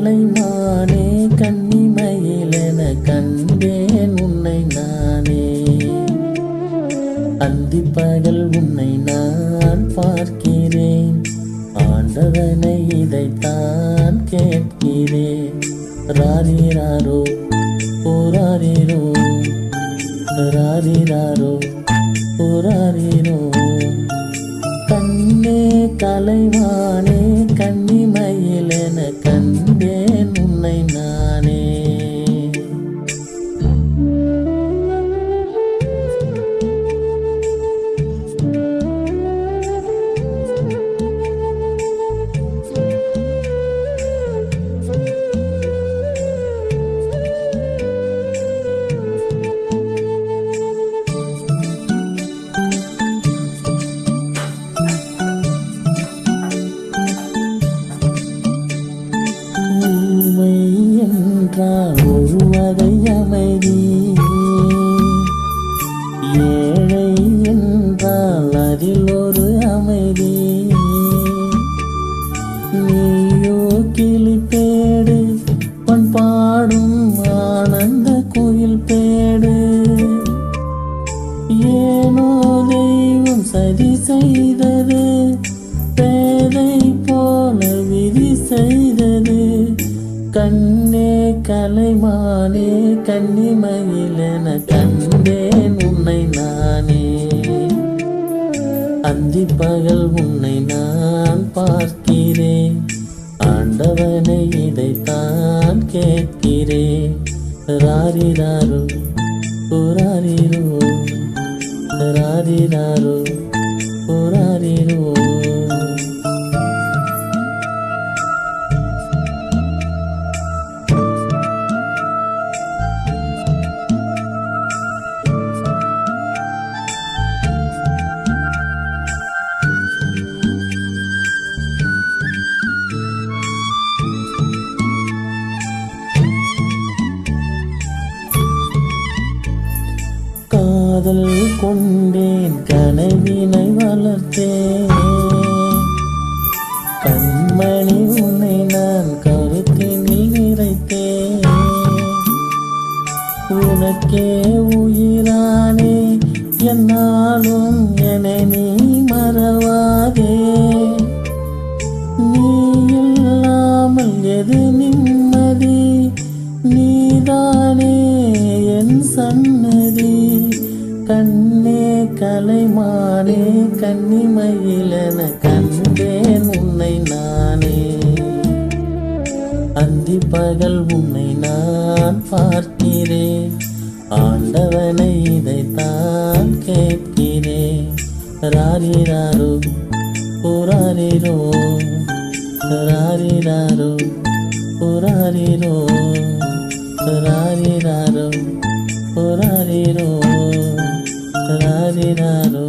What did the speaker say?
கலைமானே கன்னிமயிலென கண்டேன் உன்னை நானே. அந்திப்பகல் உன்னை நான் பார்க்கிறேன், ஆண்டவனை இதைத்தான் கேட்கிறேன். ராரிராரோ போராரிரோ, ராரிராரோ போராரிரோ. கண்ணே கலைமானே கன்னிமயிலென கண்டேன் உன்னை நானே. ஒரு வகை அமைதி, ஏழை என்றால் அதில் ஒரு அமைதி. நீயோ கிளிப்பேடு, பண் பாடும் ஆனந்த குயில் பேடு. ஏனோ தெய்வம் சதி செய்தது, பேதை போல விதி செய்தது. கண்ணே கலைமானே கன்னிமயிலென கண்டேன் உன்னை நானே. அந்திப்பகல் உன்னை நான் பார்க்கிறேன், ஆண்டவனை இதைத்தான் கேட்கிறேன். ராரிராரோ போராரிரோ, ராரிராரோ போராரிரோ. காதல் கொண்டேன் கனவினை வளர்த்தேன், கண்மணி உன்னை நான் கருத்தினில் நிறைத்தேன். உனக்கே உயிரானே என்னாலும் என நீ மறவாதே. நீ இல்லாமல் எது நிம்மதி, நீதானே என் சன்னதி. கண்ணே கலைமானே கன்னிமயிலென கண்டேன் உன்னை நானே. அந்திப்பகல் உன்னை நான் பார்க்கிறேன், ஆண்டவனை இதைத்தான் கேட்கிறேன். ராரிராரோ போராரிரோ, ராரிராரோ போராரிரோ, ராரிராரோ போராரிரோ, ராரிராரோ.